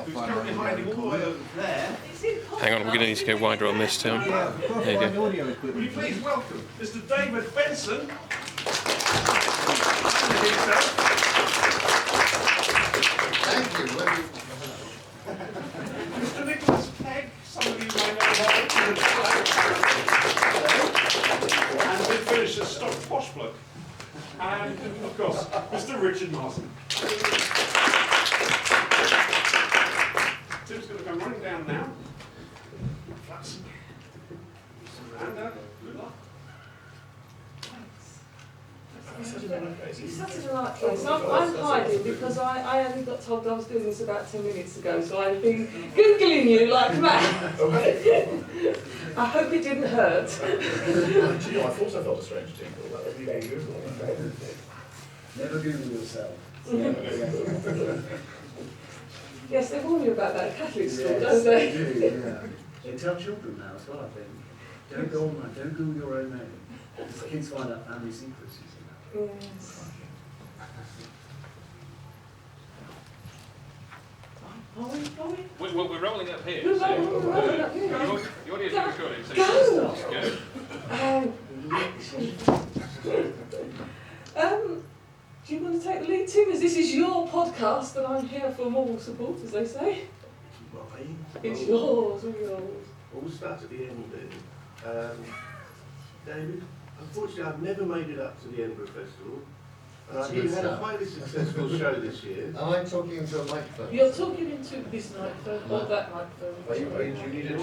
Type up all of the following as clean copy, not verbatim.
who's currently hiding all the way over there. Hang on, we're going to need to go wider on this, Tim. Yeah, there you go. will you please welcome Mr. David Benson? Thank you. Mr. Nicholas Pegg, some of you may know him. And we finished as stock posh bloke. And, of course, Mr. Richard Marson. Tim's going to come running down now. That's and good luck. It's such a right place. I'm hiding because I only got told I was doing this about 10 minutes ago, so I've been Googling you like mad. I hope it didn't hurt. Do you know, I thought I felt a strange tingle. That was really Google. Never Google yourself. Yes, they warn you about that at Catholic school, don't they? They do, yeah. They tell children now as well, I think. Don't go online, don't Google your own name. Because the kids find out family secrets, you see. Yes. Are we? We're rolling up here. We're rolling up here. The audience is recording, so Go! Do you want to take the lead, Tim? As this is your podcast, and I'm here for moral support, as they say. Mine? It's yours, all yours. We'll start at the end then. David, unfortunately I've never made it up to the Edinburgh Festival. You had a highly successful show this year. Am I talking into a microphone? You're talking into this microphone or that microphone. You need to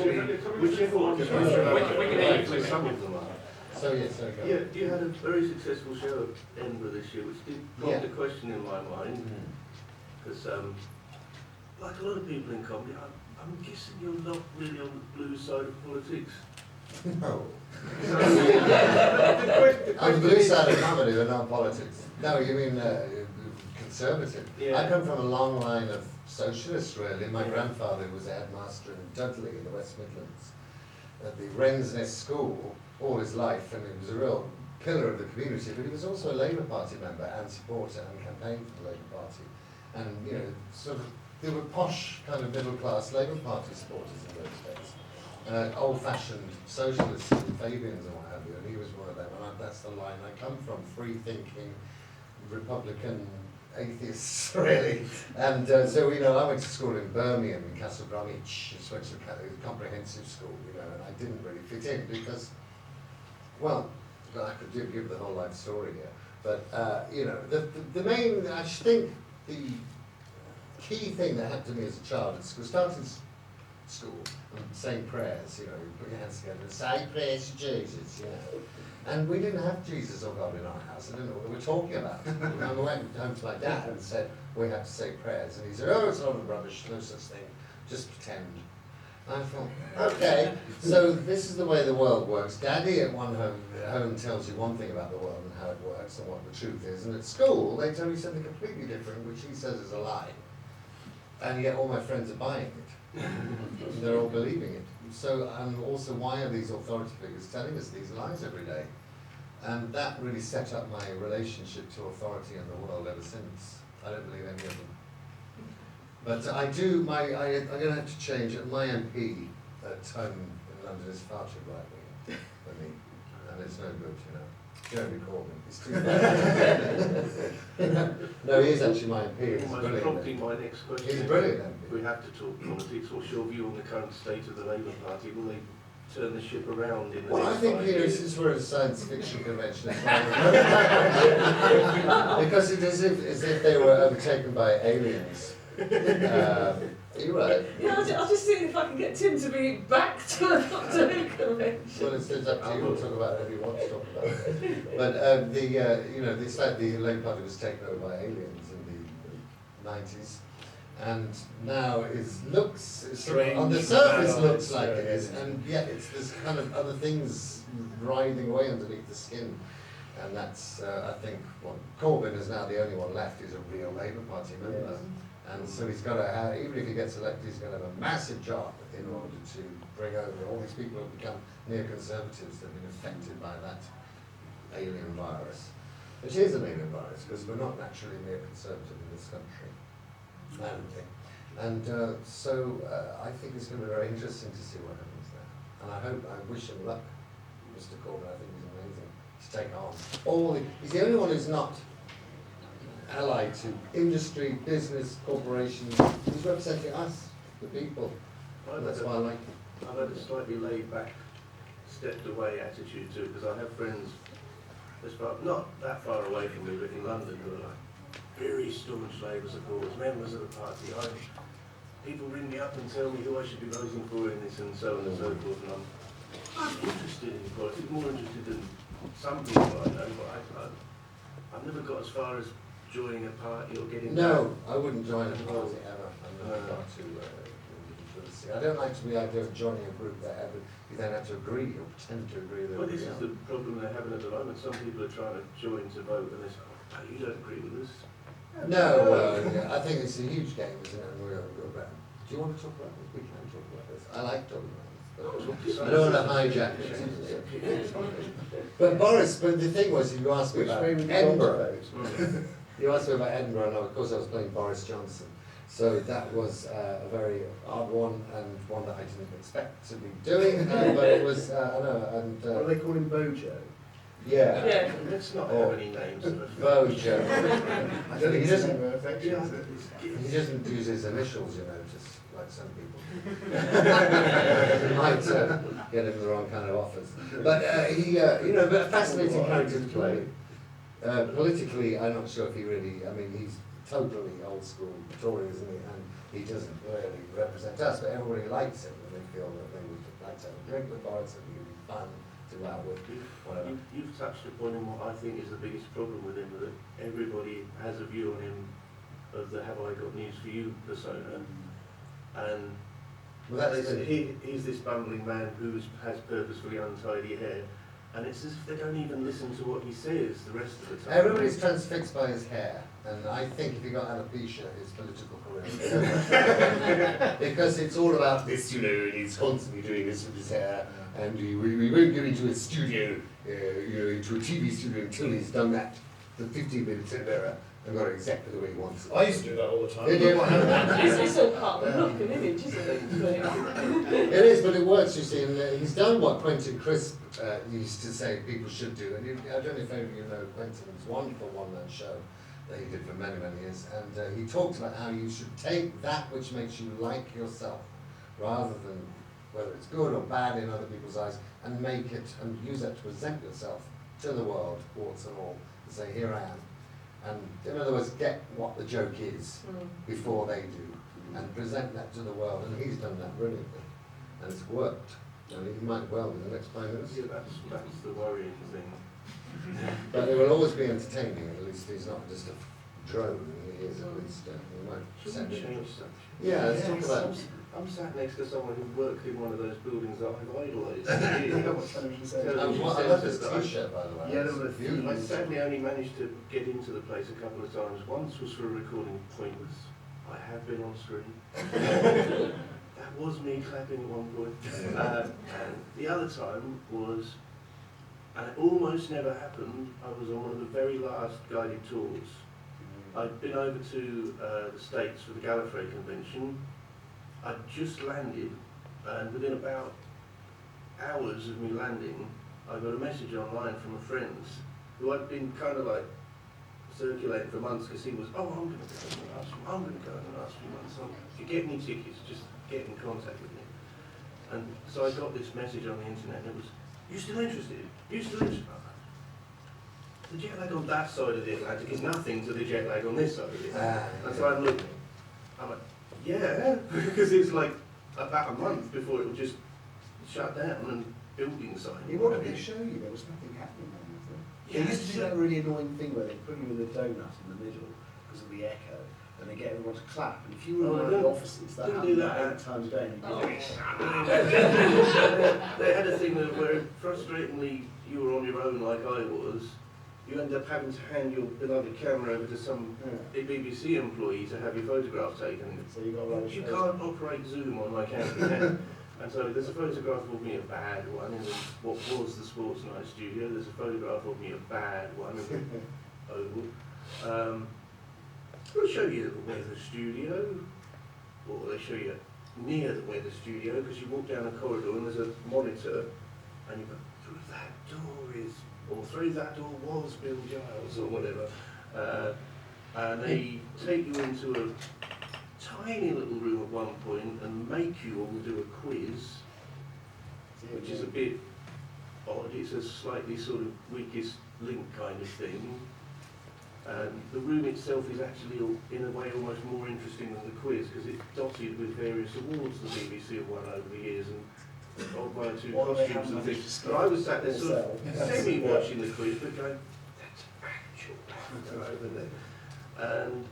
whichever one you We can hear you. some of them are. So yes, there we go. Yeah, you had a very successful show at Edinburgh this year, which did prompt a question in my mind. Because, like a lot of people in comedy, I'm guessing you're not really on the blue side of politics. No. The On the blue side of comedy, but not politics. No, you mean conservative. Yeah. I come from a long line of socialists, really. My grandfather was a headmaster in Dudley in the West Midlands at the Wren's Nest School all his life, and he was a real pillar of the community, but he was also a Labour Party member and supporter and campaigned for the Labour Party. And, you know, sort of, they were posh, kind of middle-class Labour Party supporters in those days. Old-fashioned socialists and Fabians and what have you, and he was one of them, and that's the line I come from, free-thinking, Republican atheists, really. And so, you know, I went to school in Birmingham, in Castle Bromwich, just went to a comprehensive school, you know, and I didn't really fit in because, well, I could give the whole life story here, but, you know, the main, I think, the key thing that happened to me as a child at school, starting school and saying prayers, you know, you put your hands together and say prayers to Jesus, you know. And we didn't have Jesus or God in our house. I didn't know what we were talking about. And I went home to my dad and said, we have to say prayers. And he said, oh, it's a lot of rubbish, no such thing, just pretend. And I thought, okay, so this is the way the world works. Daddy at one home tells you one thing about the world and how it works and what the truth is. And at school, they tell you something completely different, which he says is a lie. And yet all my friends are buying it. They're all believing it. So, and also, why are these authority figures telling us these lies every day? And that really set up my relationship to authority in the world ever since. I don't believe any of them. But I do, I'm going to have to change it. My MP at home in London is far too right-wing for me. And it's no good, you know. Jeremy Corbyn, he's too bad. No, he is actually my MP. He's Almost prompting my next question. He's a brilliant MP. We have to talk politics. What's your view on the current state of the Labour Party? Will they turn the ship around in the Well, I next think, 5 you know, years? since we're at a science fiction convention, it's because it is as if they were overtaken by aliens. You're right. Yeah, I'll just see if I can get Tim to be back to a Doctor Who convention. Well, it's up to you. We'll talk about whatever you want to talk about. But you know, it's like the Labour Party was taken over by aliens in the 90s, and now it looks on the surface looks like it is, and yet there's kind of other things writhing away underneath the skin, and that's I think Corbyn is now the only one left who's a real Labour Party member. Yes. And so he's got to have, even if he gets elected, he's going to have a massive job in order to bring over all these people who have become neoconservatives that have been affected by that alien virus. Which is an alien virus, because we're not naturally neoconservative in this country. I don't think. And so I think it's going to be very interesting to see what happens there. And I wish him luck, Mr. Corbyn. I think he's amazing to take on all the, he's the only one who's not allied to industry, business, corporations. He's representing us, the people. And that's why I like him. I've had a slightly laid back, stepped away attitude to it, because I have friends not that far away from me, but in London, who are like very staunch Labour supporters, members of the party. People ring me up and tell me who I should be voting for in this and so on and so forth, and I'm interested in politics, more interested than some people I know, but I've never got as far as joining a party or getting... No, I wouldn't join a party ever. I've never got to I don't like the idea of joining a group that you then have to agree or pretend to agree with. Well, this is the problem they're having at the moment. Some people are trying to join to vote and they say, oh, you don't agree with us. No, yeah, I think it's a huge game, isn't it? And do you want to talk about this? We can talk about this. I like talking about this. I don't want to hijack it. But Boris, but the thing was, you asked me about Edinburgh. You asked me about Edinburgh, and of course I was playing Boris Johnson. So that was a very odd one, and one that I didn't expect to be doing, but it was, I know, and... what do they call him, Bojo? Yeah. Yeah. Let's not have any names. Bojo. I don't think it's never affection, is it? He doesn't use his initials, you know, just like some people. It might get him the wrong kind of offers. But he, you know, but a fascinating character to play. Politically, I'm not sure if he really, I mean, he's totally old school Tory, isn't he? And he doesn't really represent us, but everybody likes him, and they feel that they would like to have a drink with Boris, and he would be fun to go out with, whatever. You've touched upon him what I think is the biggest problem with him, that everybody has a view on him of the have I got news for you persona, and Well, they that's say he's this bumbling man who has purposefully untidy hair, and it's as if they don't even listen to what he says the rest of the time. Everybody's transfixed by his hair, and I think if he got alopecia, his political career would be over. Because it's all about this, you know, and he's constantly doing this with his hair, and we won't go into a studio, you know, into a TV studio until he's done that for 15 minutes in a mirror and got it exactly the way he wants it. I used to do that all the time. Did you? It's all part of the look and image, isn't it? It is, but it works, you see, and he's done what Quentin Crisp used to say people should do, and I don't know if any of you know Quentin's wonderful one-man show that he did for many, many years, and he talked about how you should take that which makes you like yourself, rather than whether it's good or bad in other people's eyes, and make it, and use that to present yourself to the world, warts and all, and say, here I am. And in other words, get what the joke is before they do, and present that to the world, and he's done that brilliantly, and it's worked. And he might well in the next 5 minutes. Yeah, that's the worrying thing. But it will always be entertaining, at least he's not just a drone, he is at least, he might Shouldn't send it. change stuff. Yeah, let's talk about I'm sat next to someone who worked in one of those buildings that I've idolised. You know what television says? I love this t-shirt, by the way. Yeah, It's there were a few. beautiful. I sadly only managed to get into the place a couple of times. Once was for a recording Pointless. I have been on screen. That was me clapping at one point. And the other time was, and it almost never happened, I was on one of the very last guided tours. I'd been over to the States for the Gallifrey convention. I'd just landed, and within about hours of me landing, I got a message online from a friend who I'd been kind of like circulating for months, because he was, oh, I'm going to go in the last few, I'm going to go in the last few months. So if you get any tickets, just get in contact with me. And so I got this message on the internet, and it was, you still interested? You still interested? The jet lag on that side of the Atlantic is nothing to the jet lag on this side of the Atlantic. And so I'm looking, I'm like, yeah, because it's like about a month before it would just shut down and building sign. What did they show you? There was nothing happening then, was there? They used to do that really annoying thing where they put you in a donut in the middle because of the echo, and they get everyone to clap. And if you were in one of the offices, that happened about 8 times a day. They had a thing where frustratingly you were on your own like I was. You end up having to hand your beloved camera over to some BBC employee to have your photograph taken. So you got You can't operate Zoom on my camera. And so there's a photograph of me, a bad one, in what was the Sports Night studio. There's a photograph of me, a bad one, in the Oval. I'll show you the weather studio. or they show you near where the studio, because you walk down a corridor and there's a monitor, and you go, through that door is, or through that door was Bill Giles, or whatever. And they take you into a tiny little room at one point and make you all do a quiz, which is a bit odd. It's a slightly sort of weakest link kind of thing. And the room itself is actually, in a way, almost more interesting than the quiz, because it's dotted with various awards the BBC have won over the years, and odd one or two costumes and things. But I was sat there sort of semi-watching the quiz, but going, that's actual over there. And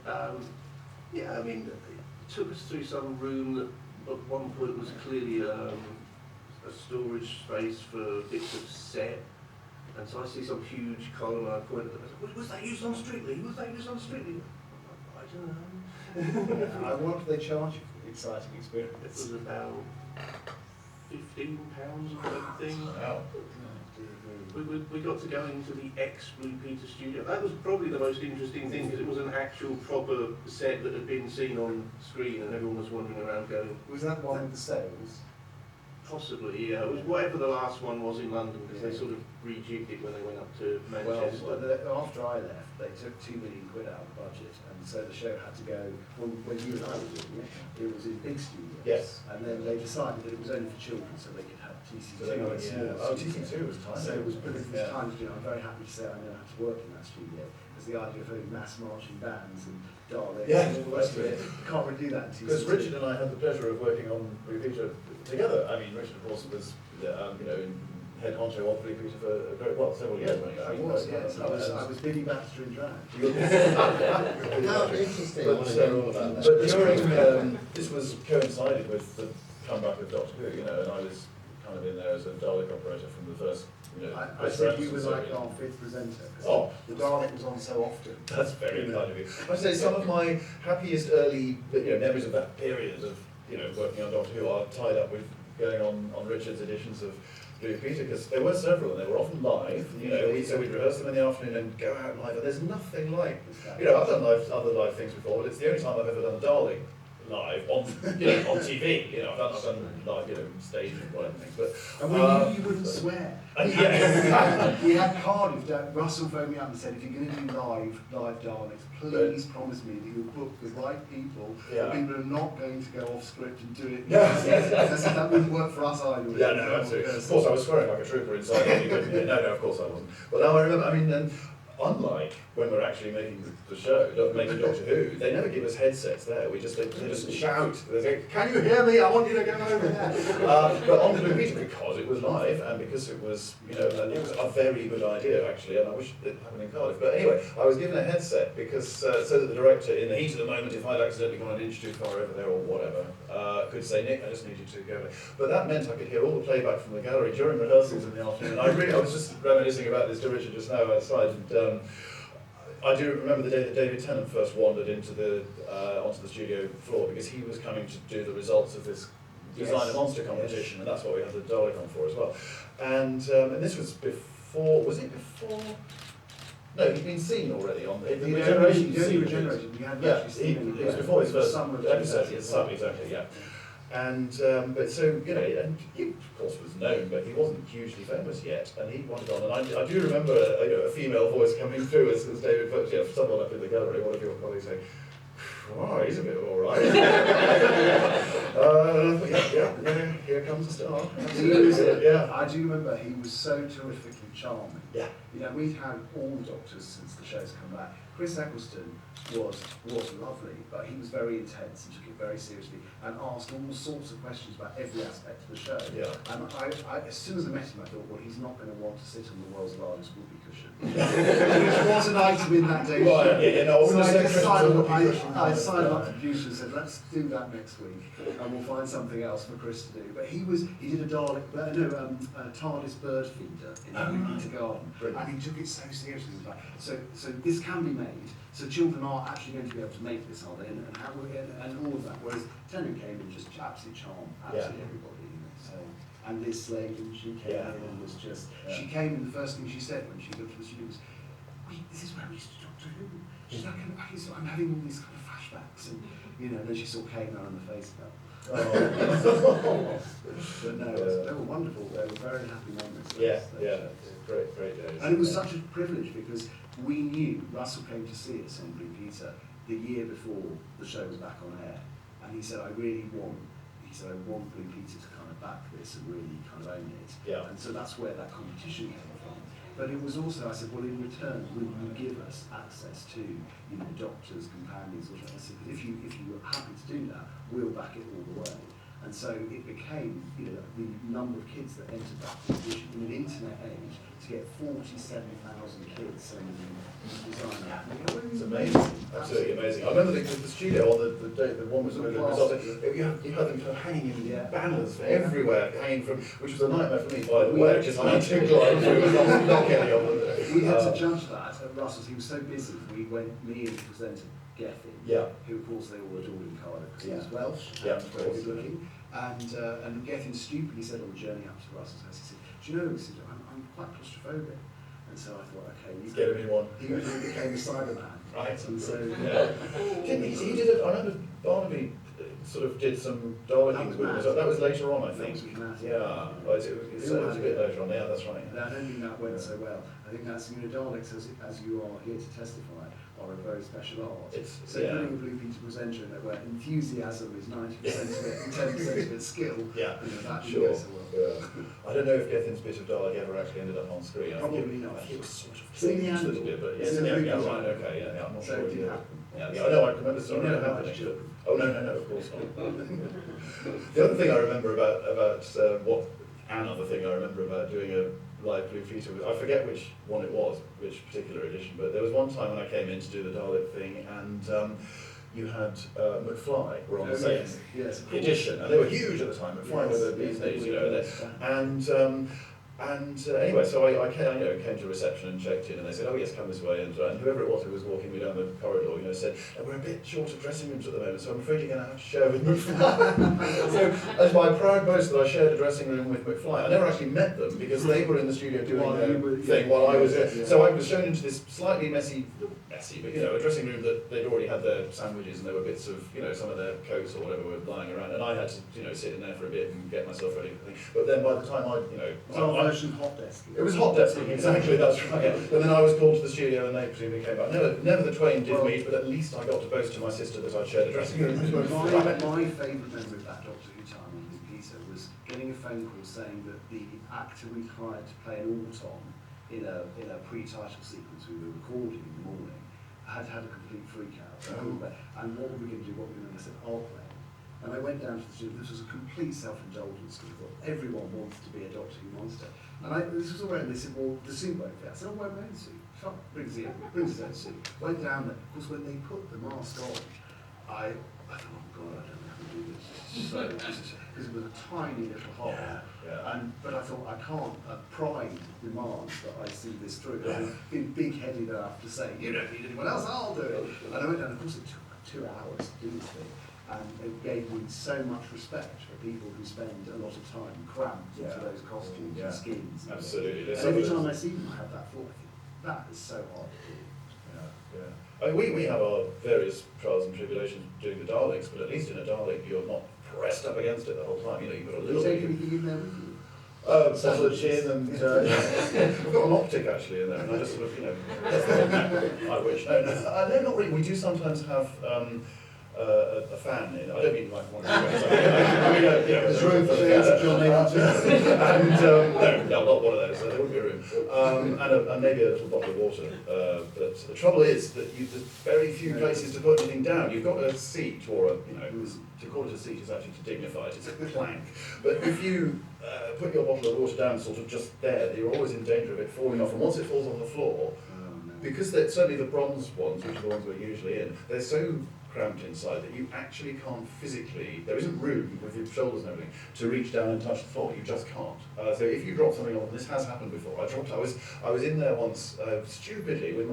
yeah, I mean, it took us through some room that at one point was clearly a storage space for bits of set. And so I see some huge column and I point at them and say, was that used on Strictly? Was that used on Strictly? I don't know. And what do they charge you for the exciting experience? It was about £15 or something. Wow. We got to go into the ex-Blue Peter studio. That was probably the most interesting thing, because it was an actual proper set that had been seen on screen and everyone was wandering around going... Was that one with the sails? Possibly, yeah. It was whatever the last one was in London, because they sort of rejigged it when they went up to Manchester. Well, after I left, they took £2 million out of the budget, and so the show had to go, when you and I were doing it, it was in big studios. Yes. And then they decided that it was only for children, so they could have TC2. So they got, oh, TC2 was tiny. So it was time to do. I'm very happy to say I know how to work in that studio, because the idea of having mass marching bands and Daleks and all the rest of it, you can't really do that in TC2. Because Richard and I had the pleasure of working on Blue Peter together. I mean, Richard, of course, was head honcho of Blue Peter for several years. I was, yes. I was Billy Baxter in drag. How interesting. But, I want to hear all about that. but during, this was coincided with the comeback of Doctor Who, and I was kind of in there as a Dalek operator from the first, I said you were like our fifth presenter, because the Dalek was on so often. That's very kind of you. I say some of my happiest early memories of that period of working on Doctor Who are tied up with going on Richard's editions of Blue Peter, because there were several and they were often live. So we'd rehearse them in the afternoon and go out live, and there's nothing like I've done other live things before, but it's the only time I've ever done a Dalek live on on TV. I've done live stage and whatever things, but and we knew you wouldn't swear. Yeah. We had Cardiff. Russell phoned me up and said, if you're going to do live Daleks, please promise me that you'll book the right people. Yeah. People are not going to go off script and do it. Yeah. I said that wouldn't work for us either. Yeah, no, absolutely. Of course, I was swearing like a trooper inside. No, of course I wasn't. Well, now I remember. Unlike when we're actually making the show, making Doctor Who, they never give us headsets there. They just shout. They say, "Can you hear me? I want you to go over there." But on Blue Peter, because it was live and because it was, and it was a very good idea actually, and I wish it happened in Cardiff. But anyway, I was given a headset because so that the director, in the heat of the moment, if I'd accidentally gone an inch too far over there or whatever, could say, "Nick, I just need you to go there." But that meant I could hear all the playback from the gallery during rehearsals in the afternoon. I was just reminiscing about this to Richard just now outside, and I do remember the day that David Tennant first wandered into onto the studio floor, because he was coming to do the results of this Design a Monster competition, and that's what we had the Dalek on for as well. And this was before, was it before? No, he'd been seen already on the Regeneration. It was before his first episode. Exactly, yeah. And but so and he of course was known, but he wasn't hugely famous yet, and he wanted on. And I do remember a female voice coming through as David put someone up in the gallery, one of your colleagues saying, "Oh, he's a bit all right." Yeah, here comes the star. I do remember he was so terrifically charming. Yeah. We've had all the Doctors since the show's come back. Chris Eccleston was lovely, but he was very intense and took it very seriously and asked all sorts of questions about every aspect of the show. Yeah. And I as soon as I met him, I thought, well, he's not going to want to sit on the world's largest whoopee cushion. Which was an item in that day's show. So I signed up to the producer and said, let's do that next week, and we'll find something else for Chris to do. But he did a Dalek, TARDIS bird feeder in the Peter Garden, and he took it so seriously. He was like, so this can be made. So children are actually going to be able to make this, are they? And how and all of that. Whereas Tennant came and just absolutely charmed absolutely everybody. So and Liz Slade, she came in and was just she came and the first thing she said when she looked at the studio was, "Wait, this is where we used to Doctor Who." She's like, I'm having all these kind of flashbacks flashbacks, and then she saw Kate on the face belt. Oh. But no, they were wonderful. They were very happy moments. Yeah, great days. And it was such a privilege because we knew Russell came to see us on Blue Peter the year before the show was back on air, and he said, I want Blue Peter to kind of back this and really kind of own it. Yeah. And so that's where that competition came from. But it was also, I said, well, in return, will you give us access to, doctors, companions, or something? I said, if you were happy to do that, we'll back it all the way. And so it became, the number of kids that entered that competition in an internet age to get 47,000 kids saying design. It's amazing, absolutely amazing. I remember the studio on the day the one was with the result. You had them kind of hanging in banners everywhere, hanging from, which was a nightmare for me, by the way, because I had to climb through, not getting on with it. We had to judge that at Russell's. He was so busy. Me and the presenter Gethin, who of course they all adored in Cardiff because he was Welsh, very good looking. And Gethin stupidly said on the journey up to Russell's house, he said, do you know, he said, I'm quite claustrophobic. And so I thought, okay, let's get him in one. He became a Cyberman. Right. And so, he did it. I remember Barnaby sort of did some Daleks with him. That was later on, I think. Yeah, it was a bit later on. Yeah, that's right. I don't think that went so well. I think that's, Daleks, as you are here to testify, are a very special art. Putting a Blue Peter presenter in there where enthusiasm is 90% of it and 10% of it skill, that didn't go so well. Yeah. I don't know if Gethin's bit of Dalek ever actually ended up on screen. Probably not. I think it was sort of It's in the a little bit, but yes, right, okay, I'm not sure it did happen. Yeah, I know, I remember sorry it happened. Oh no, of course not. The other thing I remember about another thing I remember about doing a live Blue Peter was, I forget which one it was, which particular edition, but there was one time when I came in to do the Dalek thing, and you had McFly were on the same edition, and they were huge at the time. McFly were the bee's knees, and anyway, so I came to reception and checked in, and they said, oh yes, come this way, and whoever it was who was walking me down the corridor, said, we're a bit short of dressing rooms at the moment, so I'm afraid you're going to have to share with McFly. So, as my proud boast that I shared a dressing room with McFly, I never actually met them, because they were in the studio doing their thing while I was there. So I was shown into this slightly messy, but a dressing room that they'd already had their sandwiches, and there were bits of, some of their coats or whatever were lying around, and I had to, sit in there for a bit and get myself ready for the thing. But then by the time hot desk. It was hot desking, exactly, that's right. And then I was called to the studio and they presumably came back. Never the twain did meet, but at least I got to boast to my sister that I'd shared a dressing room with her. My favourite memory of that Doctor Who time on Blue Peter was getting a phone call saying that the actor we'd hired to play an Auton in a pre-title sequence we were recording in the morning had a complete freak out. And what were we going to do? I said, I'll play. And I went down to the studio. This was a complete self-indulgence because I thought everyone wants to be a Doctor Who monster. And this was all right, and they said, well, the suit won't fit. I said, I'll wear my own suit. Brings his own suit. Went down there. Of course, when they put the mask on, I thought, oh God, I don't know how to do this. Because it was a tiny little hole. But I thought, I can't, pride demands that I see this through. And being big-headed enough to say, you don't need anyone else, I'll do it. And I went down, of course, it took like 2 hours to do this thing. And it gave me so much respect for people who spend a lot of time cramped into those costumes and skins. Absolutely. And every time I see them, I have that thought, I think, that is so hard to do. I mean, we have our various trials and tribulations doing the Daleks, but at least in a Dalek, you're not pressed up against it the whole time. You've got a little. Do you take anything in there with you? Bottle of gin and I've got an optic actually in there, and I just sort of, I wish. No, not really. We do sometimes have. A fan in. I don't mean like one of those. There's room for John and no, not one of those. There wouldn't be room. And maybe a little bottle of water. But the trouble is that there's very few places to put anything down. You've got a seat, or to call it a seat is actually to dignify it. It's a plank. But if you put your bottle of water down, sort of just there, you're always in danger of it falling off. And once it falls on the floor, because certainly the bronze ones, which are the ones we're usually in, they're so cramped inside that you actually can't physically, there isn't room with your shoulders and everything to reach down and touch the floor. You just can't. So if you drop something on, this has happened before. I was in there once stupidly with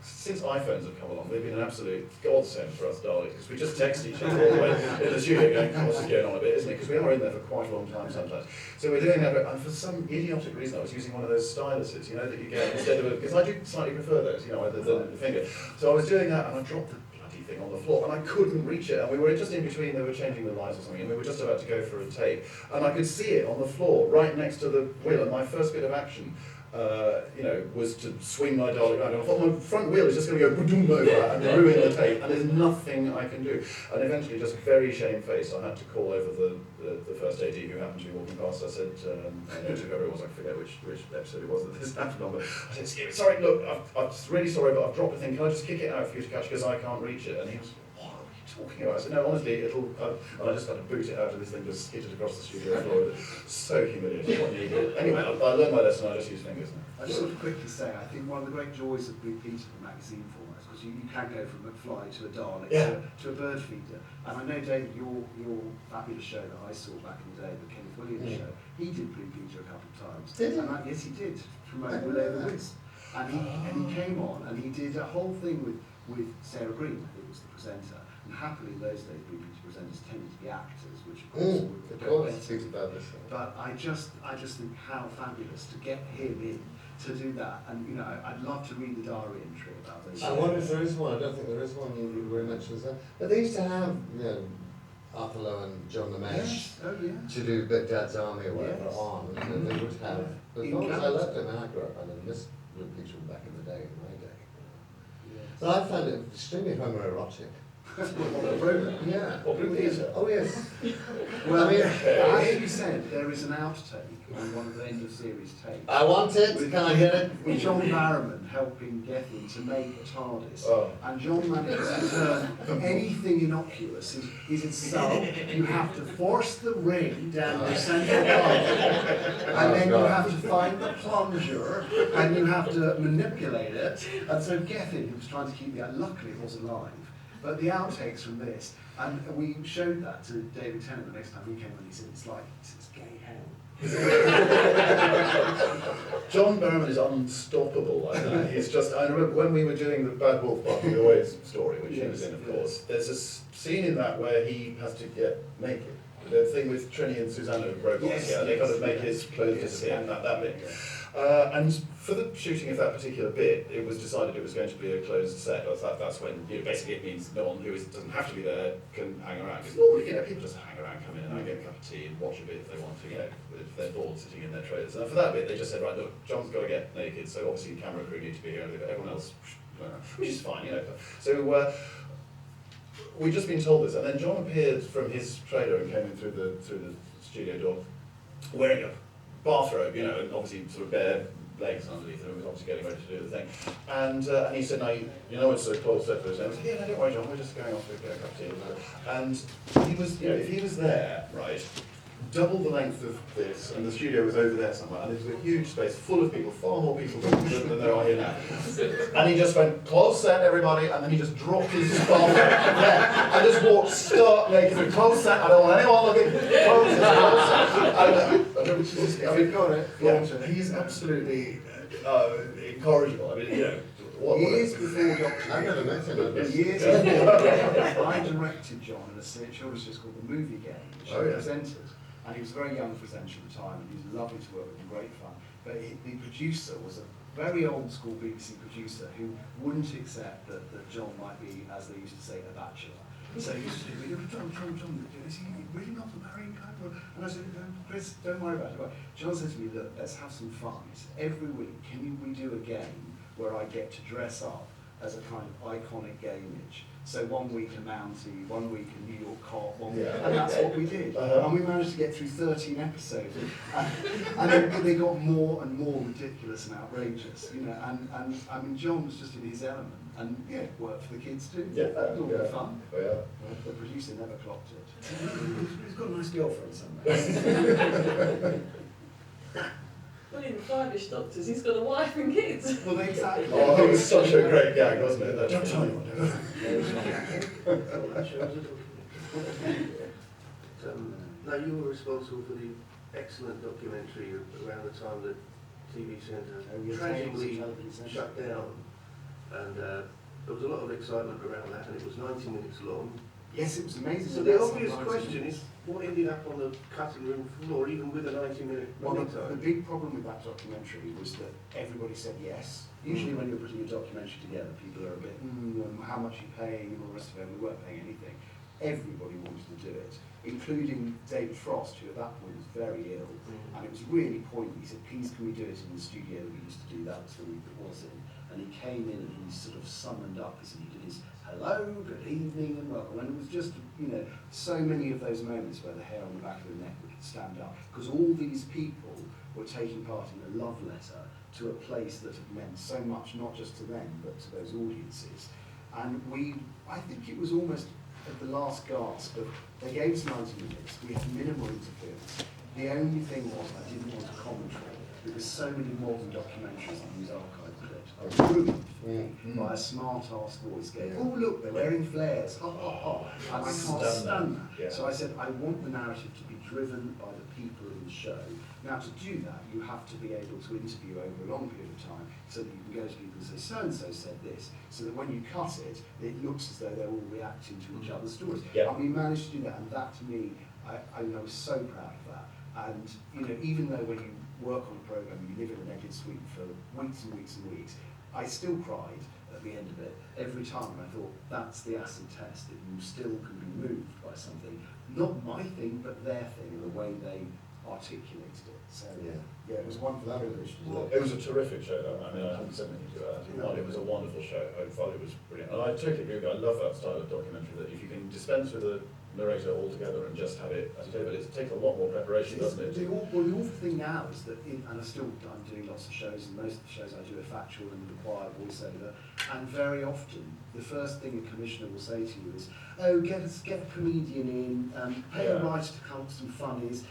since iPhones have come along, they've been an absolute godsend for us Daleks, because we just text each other all the way in the studio going, what's going on a bit, isn't it? Because we are in there for quite a long time sometimes. So we're doing that, and for some idiotic reason I was using one of those styluses, that you get instead of because I do slightly prefer those, other than the finger. So I was doing that and I dropped the something on the floor, and I couldn't reach it. And we were just in between, they were changing the lights or something, and we were just about to go for a take, and I could see it on the floor, right next to the wheel, and my first bit of action, was to swing my dolly around. I thought my front wheel is just going to go boom over and ruin the tape, and there's nothing I can do. And eventually, just very shamefaced, I had to call over the first AD who happened to be walking past. I said, to whoever it was, I forget which episode it was that this happened on, but I said, "Excuse me, sorry, look, I'm really sorry, but I've dropped the thing. Can I just kick it out for you to catch because I can't reach it?" And he was, "What are you talking about?" I said, "No, honestly, it'll..." and I just had to boot it out, and this thing just skidded across the studio floor. So humiliating. What an idiot. Anyway, I learned my lesson. I just use fingers now. I just want to quickly say, I think one of the great joys of Blue Peter, the magazine format, is because you can go from a fly to a Dalek to a bird feeder. And I know, David, your fabulous show that I saw back in the day, the Kenneth Williams show, he did Blue Peter a couple of times. Did he? And yes, he did, to promote Will the Wisp. And he came on and he did a whole thing with Sarah Green, I think was the presenter. And happily, in those days, Blue Peter presenters tended to be actors, which of course would go better. But I just think how fabulous to get him in to do that, and I'd love to read the diary entry about those. I wonder if there is one. I don't think there is one. You very mentions that. But they used to have, Arthur Lowe and John LeMay to do Big Dad's Army or whatever on, and they would have. But as long as I loved it, I grew up, I missed Blue Peter back in the day, in my day. But I found it extremely homoerotic. Yeah. Or Blue Peter. Oh yes. Well, I mean, as you said, there is an outtake on one of the end of series tapes. I want it. Can I get it? With John Barrowman helping Gethin to make a TARDIS, and John manages to turn anything innocuous is itself. You have to force the ring down the central line, and then you have to find the plunger, and you have to manipulate it. And so Gethin, who was trying to keep luckily it was alive. But the outtakes from this, and we showed that to David Tennant the next time he came and he said, it's gay hell. John Barrowman is unstoppable like that. He's just, I remember when we were doing the Bad Wolf Barking Away story, which he was in, of course, there's a scene in that where he has to get naked. The thing with Trini and Susanna robots, they kind of make his clothes disappear, that bit. And for the shooting of that particular bit, it was decided it was going to be a closed set. That's when basically it means no one who doesn't have to be there can hang around. Because normally, people just hang around, come in and get a cup of tea and watch a bit if they want to, if they're bored sitting in their trailers. And for that bit, they just said, right, look, John's got to get naked, so obviously the camera crew need to be here, and everyone else, which is fine, So we'd just been told this, and then John appeared from his trailer and came in through the studio door, wearing a bathrobe, and obviously sort of bare legs underneath, and he was obviously getting ready to do the thing. And he said, "No, it's a closed set for us." And I said, "Yeah, no, don't worry, John. We're just going off to get a cup of tea." And he was, if he was there, right, double the length of this, and the studio was over there somewhere, and it was a huge space full of people, far more people than there are here now. And he just went, "Close set, everybody," and then he just dropped his bathrobe there, and just walked stark naked. Close set. I don't want anyone looking. Close set. He's absolutely incorrigible. I mean, Years before Doctor I've never met him. Years before, I directed John in a children's show called The Movie Game, which he presented. And he was a very young presenter at the time, and he was lovely to work with and great fun. But the producer was a very old school BBC producer who wouldn't accept that John might be, as they used to say, a bachelor. So he used to say, John, is he really not a marrying guy? And I said, Chris, don't worry about it. John said to me, look, let's have some fun. Every week, we do a game where I get to dress up as a kind of iconic gay image. So 1 week a Mountie, 1 week a New York cop, and that's what we did. And we managed to get through 13 episodes. And then they got more and more ridiculous and outrageous, And I mean, John was just in his element, and worked for the kids too. It was all good fun. The producer never clocked it. He's got a nice girlfriend somewhere. Well, in the 5-ish Doctors, he's got a wife and kids. Well, exactly. Oh, it was such a great gag, wasn't it? Don't tell anyone. Now, you were responsible for the excellent documentary around the time that TV Centre tragically shut down. And there was a lot of excitement around that, and it was 90 minutes long. Yes, it was amazing. So the obvious question is, what ended up on the cutting room floor, even with a 90-minute Well, running the time? big problem with that documentary was that everybody said yes. Usually when you're putting a documentary together, people are a bit, how much are you paying, and all the rest of it, and we weren't paying anything. Everybody wanted to do it, including David Frost, who at that point was very ill, and it was really poignant. He said, please can we do it in the studio that we used to do, that was the week it was in. And he came in and he sort of summoned up, he did his hello, good evening and welcome. And it was just, so many of those moments where the hair on the back of the neck would stand up, because all these people were taking part in a love letter to a place that had meant so much, not just to them, but to those audiences. And I think it was almost at the last gasp, but they gave us 90 minutes, we had minimal interference. The only thing was I didn't want a commentary, because so many modern documentaries that use archives of it are ruined for me by a smart-ass voice going, oh look, they're wearing flares, ha ha ha, and I can't stand that. Yeah. So I said, I want the narrative to be driven by the people in the show. Now to do that, you have to be able to interview over a long period of time, so that you can go to people and say, so-and-so said this, so that when you cut it, it looks as though they're all reacting to each other's stories. Yeah. And we managed to do that, and that to me, I was so proud of that. And even though when you work on a programme, you live in an edit suite for weeks and weeks and weeks, I still cried at the end of it every time. I thought, that's the acid test, that you still can be moved by something, not my thing, but their thing, the way they articulated it. So yeah, it was wonderful privilege to do it. It was a terrific show, though. I mean, I haven't said anything to that. It was a wonderful show. I thought it was brilliant. And I totally agree with you. I love that style of documentary, that if you can dispense with the narrator altogether and just have it, as you say, but it takes a lot more preparation, doesn't it? The awful thing now is that, and I'm doing lots of shows, and most of the shows I do are factual and require voiceover, and very often the first thing a commissioner will say to you is, oh, get a comedian in, pay a writer to come up with some funnies.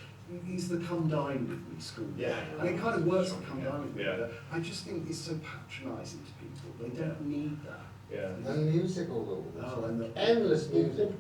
He's the come dine with me school. Yeah. And it kind of works like come dine with me. Yeah. But I just think it's so patronising to people. They don't need that. Yeah. And musical rules. Oh, and the Endless music.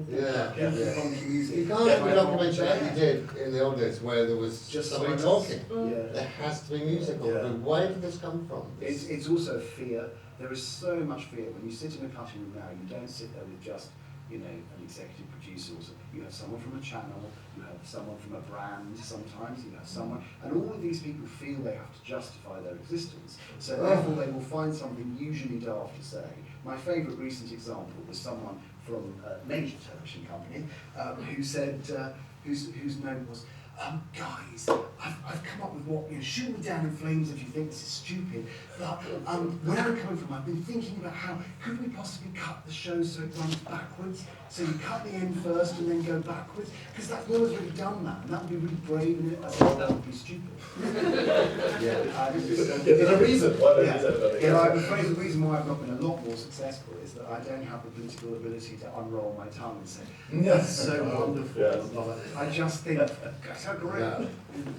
Yeah. funky music. You can't have a documentary like you did in the old days where there was Just somebody silence. talking. Yeah. There has to be musical. Yeah. And where did this come from? It's also fear. There is so much fear. When you sit in a cutting room now, you don't sit there with just, an executive producer. You have someone from a channel, you have someone from a brand sometimes, you have someone, and all of these people feel they have to justify their existence. So therefore they will find something usually daft to say. My favourite recent example was someone from a major television company who said, whose name was, guys, I've come up with what, shoot me down in flames if you think this is stupid, but where I'm coming from, I've been thinking about how, could we possibly cut the show so it runs backwards? So you cut the end first and then go backwards? Because no one's really done that, and that would be really brave, and I said, that would be stupid. There's a reason why they do that. Yeah, I'm afraid the reason why I've not been a lot more successful is that I don't have the political ability to unroll my tongue and say, that's so wonderful. Yes. I just think, that's so great. Yeah.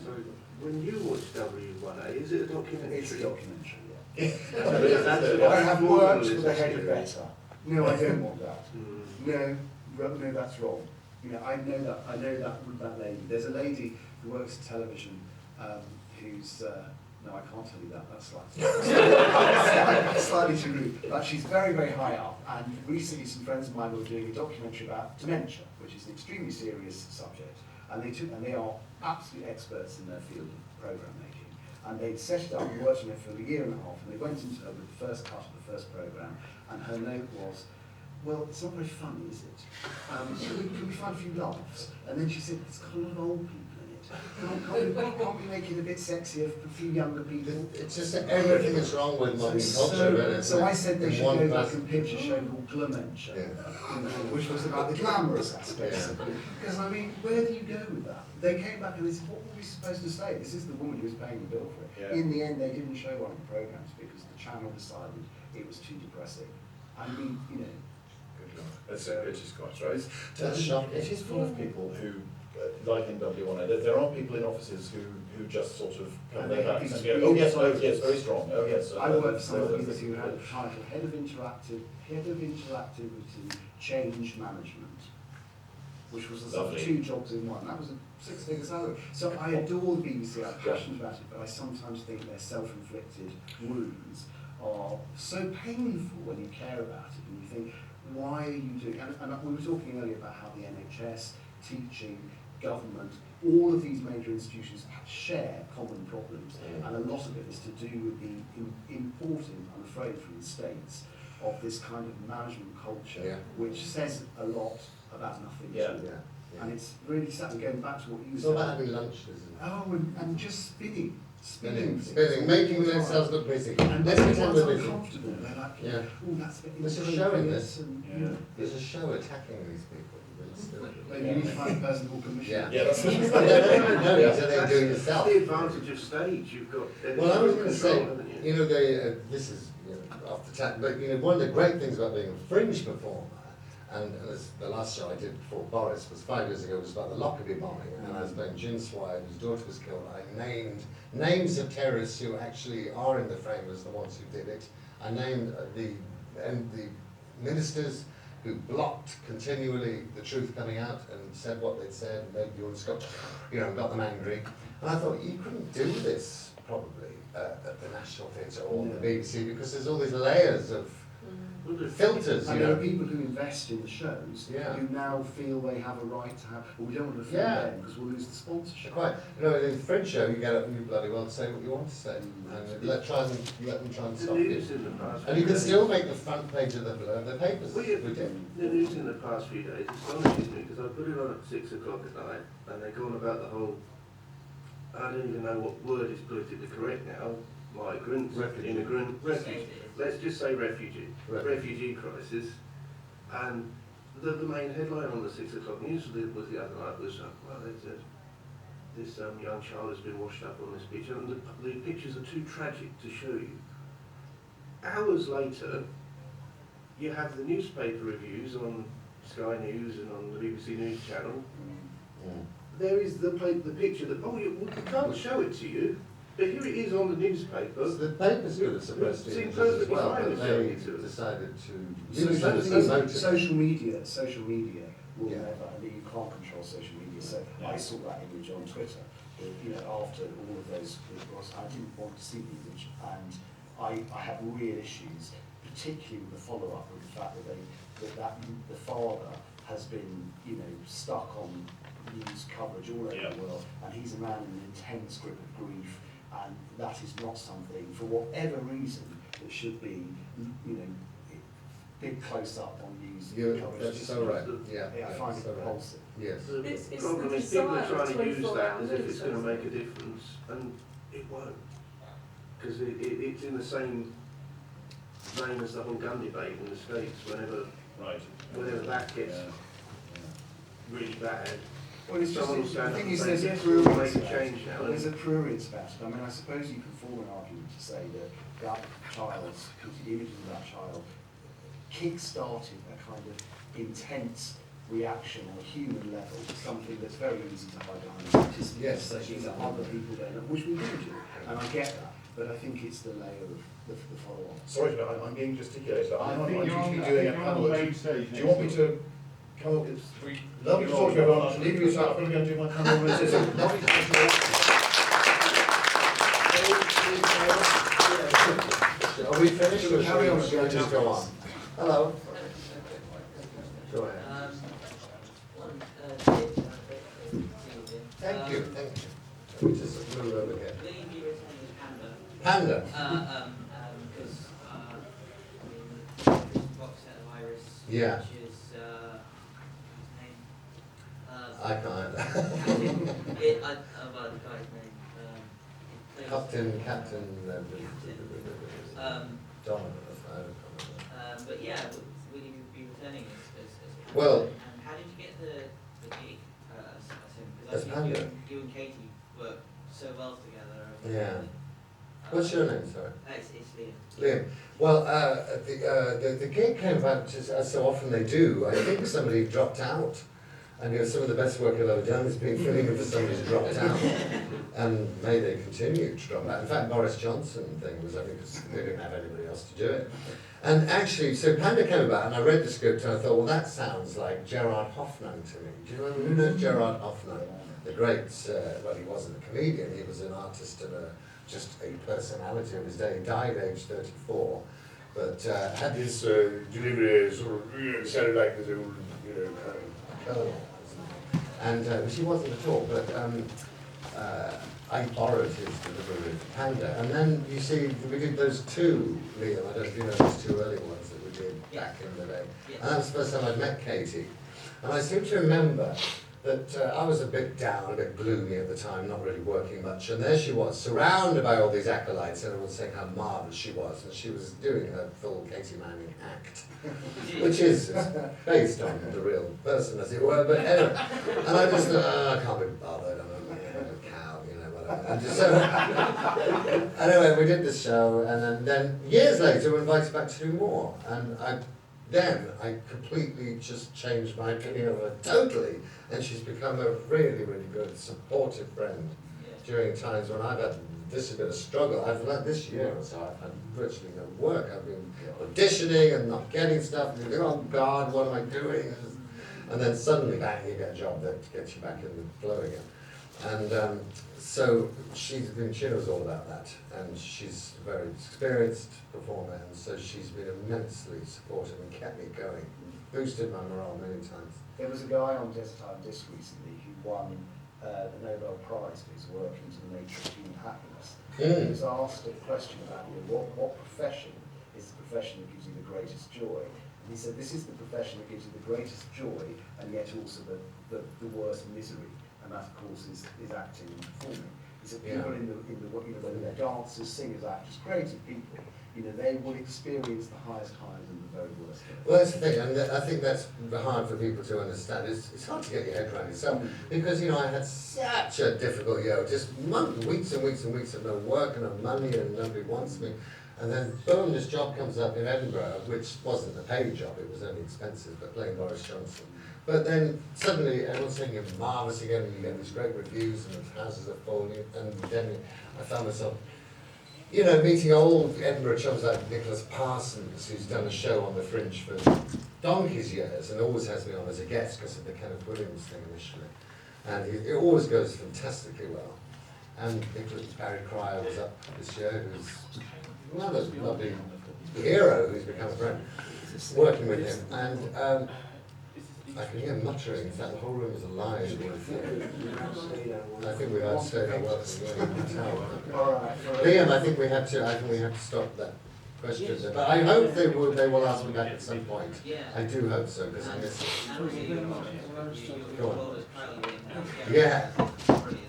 So when you watch W1A, is it a documentary? It's a documentary, I have worked with a head of better. No, I don't want that. No, that's wrong. I know that with that lady. There's a lady who works in television who's, no, I can't tell you that, that's slightly too rude. But she's very, very high up, and recently some friends of mine were doing a documentary about dementia, which is an extremely serious subject. And they are absolute experts in their field of programme making. And they'd set it up and worked on it for a year and a half, and they went into her with the first cut of the first programme, and her note was, well, it's not very funny, is it? Can we find a few laughs? And then she said, it's got a lot of old people in it. Can't we make it a bit sexier for a few younger people? It's just that everything is wrong with modern culture, really. So I said they In should one go back person. and pitch a show called Glamentia, which was about the glamorous aspects of it. Because I mean, where do you go with that? They came back and they said, what were we supposed to say? This is the woman who was paying the bill for it. Yeah. In the end, they didn't show one of the programmes because the channel decided it was too depressing. I mean, It is quite right. That's shocking. It is full of people who, like in W1A, there are people in offices who just sort of come their backs and go, oh yes, very strong, oh yes. I worked for somebody who had the title Head of Interactivity Change Management, which was the sort of Lovely. 2 jobs in one. That was a 6-figure salary. So I adore the BBC, I'm passionate about it, but I sometimes think their self-inflicted wounds are so painful when you care about it, and you think, why are you doing, and we were talking earlier about how the NHS, teaching, government, all of these major institutions share common problems, and a lot of it is to do with the importing, I'm afraid, from the States, of this kind of management culture, which says a lot about nothing. And it's really sad, and going back to what you It's said. all about having lunch, isn't it? Oh, and just spinning, making themselves look busy. And Let's pretend we're busy. uncomfortable. They're like, oh, that's a bit There's a show in this. and, There's a show attacking these people. Maybe you need to find a person called commission. Yeah, that's what No, you don't do it That's yourself. the advantage of stage. You've got Well, I was going to say, control, haven't you know, this is off the tap, but one of the great things about being a fringe performer, and this, the last show I did before Boris was 5 years ago, was about the Lockerbie bombing, and I was playing Jim Swire, whose daughter was killed. I named names of terrorists who actually are in the frame as the ones who did it. I named the ministers who blocked continually the truth coming out and said what they'd said, and made got them angry. And I thought, you couldn't do this probably at the National Theatre or the BBC, because there's all these layers of filters, And there are people who invest in the shows who now feel they have a right to have, well, we don't want to offend them because we'll lose the sponsorship. Quite. You know, in the Fringe show, you get up and you bloody well say what you want to say, and let them try and The stop you. news in the past And you few can days- still make the front page of the papers. Well, We did. The news in the past few days astonishes me, because I put it on at 6 o'clock at night, and they're going about the whole, I don't even know what word is politically correct now, migrants, immigrant, let's just say refugee crisis. And the main headline on the 6 o'clock news was the other night was, well, this young child has been washed up on this beach, and the pictures are too tragic to show you. Hours later, you have the newspaper reviews on Sky News and on the BBC News channel. There is the picture that, we can't show it to you, but here it is on the newspaper. The papers could have suppressed it Seems as perfectly well, fine but with they showing it to us. decided to So use that as the a thing motive. is, social media will never, and you can't control social media, so I saw that image on Twitter, after all of those, I didn't want to see the image, and I have real issues, particularly with the follow-up, with the fact that the father has been, stuck on news coverage all over the world, and he's a man in an intense grip of grief, and that is not something, for whatever reason, that should be, big close-up on news coverage. That's so right. I find it so right. repulsive. Yes. It's The the problem is people are desire trying to use 24 that hour as if news, it's going to isn't make it? a difference, and it won't. Because it's in the same vein as the whole gun debate in the States, whenever that gets really bad. Well, it's just, Someone will the stand up thing and is, say, there's a yes, we'll prurience make a about it. change now. There's a prurience about it. I mean, I suppose you can form an argument to say that the images of that child kick-started a kind of intense reaction on a human level to something that's very easy to hide behind statistics. Yes, So these are other people going, which we do, and I get that, but I think it's the layer of the follow-on. Sorry, but I'm being gesticulated. I I'm think due you're on to be the- doing I a think you're on panel. the Do main stage you want me next to come up? It's lovely to talk to you, everyone. I'll leave you to that. I'm going to go and do my panel. It's lovely to talk to you. Are we finished or Carry on. shall we just go on? Hello. Go ahead. Thank you. Let me just move over here. Panda. Because box set of Iris, Yeah. which is his name. I can't. Well, the guy's name. Captain. Donovan. But yeah, will you be returning as Well- And how did you get the gig As because I Panda? think you and Katie work so well together. Yeah. What's your name, sorry? It's Liam. Liam. Well, the gig came about just as so often they do. I think somebody dropped out. And some of the best work I've ever done has been filling in for somebody who's dropped out. And may they continue to drop out. In fact, Boris Johnson thing was, I think, because they didn't have anybody else to do it. And actually, so Panda came about, and I read the script, and I thought, well, that sounds like Gerard Hoffman to me. Do you remember who knows Gerard Hoffman? The great, well, he wasn't a comedian, he was an artist and just a personality of his day. He died aged 34. but had this delivery sort of sounded like this old, colonel. And she wasn't at all, but I borrowed his delivery of Panda. And then, you see, we did those two, Liam, I don't know if you know those two early ones that we did back in the day. And that was the first time I'd met Katie. And I seem to remember that I was a bit down, a bit gloomy at the time, not really working much. And there she was, surrounded by all these acolytes, and everyone saying how marvellous she was. And she was doing her full Katie Manning act, which is based on the real person, as it were. But anyway, and I just thought, I can't be bothered, I'm a cow, whatever. And just, so, anyway, we did this show, and then years later, we were invited back to do more. And I completely just changed my opinion of her totally, and she's become a really, really good, supportive friend during times when I've had this a bit of struggle. I've like this year or so, I've had virtually no work. I've been auditioning and not getting stuff, and you think, oh God, what am I doing? And then suddenly, bang, you get a job that gets you back in the flow again. And so she knows all about that, and she's a very experienced performer, and so she's been immensely supportive and kept me going, boosted my morale many times. There was a guy on Desert Time Disc recently who won the Nobel Prize for his work into the nature of human happiness. He was asked a question about what profession is the profession that gives you the greatest joy. And he said, this is the profession that gives you the greatest joy and yet also the worst misery. And that, of course, is acting and performing. He said people in the whether they're dancers, singers, actors, creative people, they will experience the highest highs and the very worst highs. Well, that's the thing, and I think that's hard for people to understand. It's hard to get your head around yourself, because I had such a difficult year, just weeks and weeks and weeks of no work and no money, and nobody wants me. And then, boom, this job comes up in Edinburgh, which wasn't a paid job, it was only expensive, but playing Boris Johnson. But then suddenly everyone's saying you're marvellous again, and you get these great reviews, and the houses are full, and then I found myself, meeting old Edinburgh chums like Nicholas Parsons, who's done a show on the Fringe for donkey's years, and always has me on as a guest because of the Kenneth Williams thing initially. And it always goes fantastically well. And Nicholas Barry Cryer was up this year, who's another lovely hero who's become a friend, working with him. And I can hear muttering. In fact, the whole room is alive with I think we had to stay there Liam, I think we have to stop that question there. But I hope they will ask me back at some point. I do hope so, because I miss it. Go on. Yeah.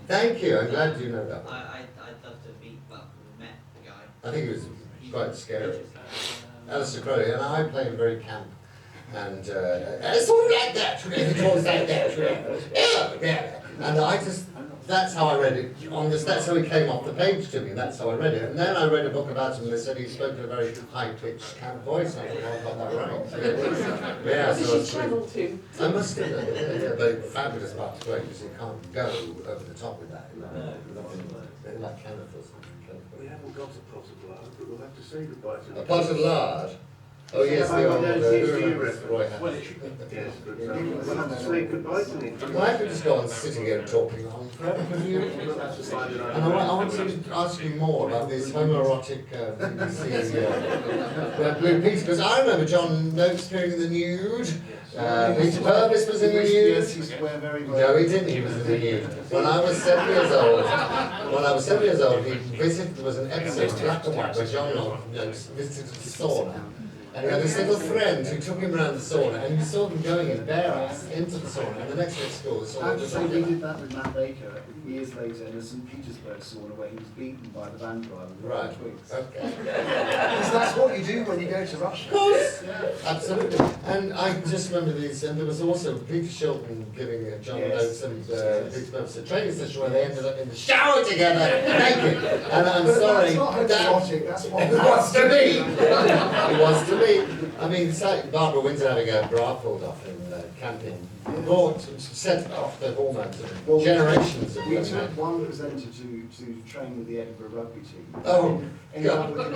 Thank you. I'm glad you know that one. I'd love to meet, we met the guy. I think it was quite scary. Alistair Crowley, and I play him very camp. And it's all like that, it was like that, yeah. And that's how I read it, that's how he came off the page to me, that's how I read it. And then I read a book about him, and they said he spoke in a very high-pitched camp voice, and I thought, I got that right. Yeah, so you travelled to? I must have done, yeah, but fabulous part to play, because you can't go over the top with that, like Kenneth or something. We haven't got a pot of lard, but we'll have to say goodbye to A pot of lard? Oh yes, the old Roy Well, yes, but we'll have to say goodbye to him. Well, I could just go on sitting here and talking on forever with you. And I want to ask you more about this homoerotic BBC Blue Peter, because I remember John Noakes appearing in the nude. Peter Purvis was in the nude. Yes, he's very well. No, he didn't. He was in the nude. When I was 7 years old, he visited. There was an episode of Black and White where John Noakes visited the sauna. And he had this little friend who took him around the sauna, and you saw them going in bare ass into the sauna, and the next day at school, the I sauna have to was say, we did that with Matt Baker years later in the St. Petersburg sauna, where he was beaten by the van driver with Right. twigs. Okay. Because that's what you do when you go to Russia. Of course, absolutely. And I just remember these, and there was also Peter Shilton giving John Noakes and Peter Purvis a training session where they ended up in the shower together, naked. And I'm But sorry, that's not homoerotic, that's what it was to me. It was to me. I mean, it's like Barbara Windsor having a bra pulled off in camping. Brought, set off the hormones of generations of We women. took one presenter to train with the Edinburgh rugby team. Oh, Ended up with an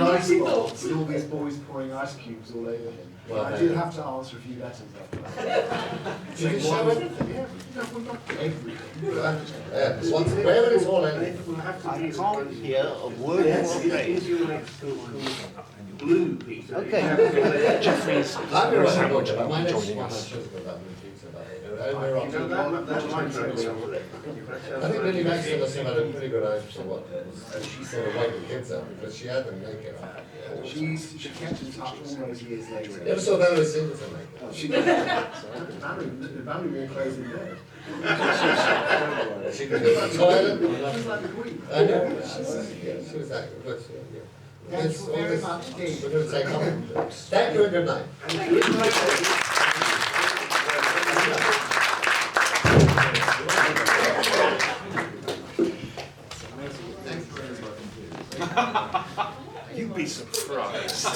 ice box with all these boys pouring ice cubes all over him. Well, I did have to answer a few letters after that. Did you show everything? Yeah, not everything. Where will it all end? I can't hear a word Yes, more is praise. your next school called Blue Peter? Okay. Jeffrey's. I'll be right back, but my next one I should go back with Peter about it. That's my trouble. I think Lily Maxwell must have had a pretty good eye for what she sort of wiped the kids out because she had them naked. She kept in touch all those years later. You ever saw Valerie Singleton naked? She did. Valerie wore clothes in bed. She could go to the toilet. She was like the queen. I know. She was that good. But, Thank it's you all very this. much indeed. We're going to take on. Thank you and good night. You'd be surprised.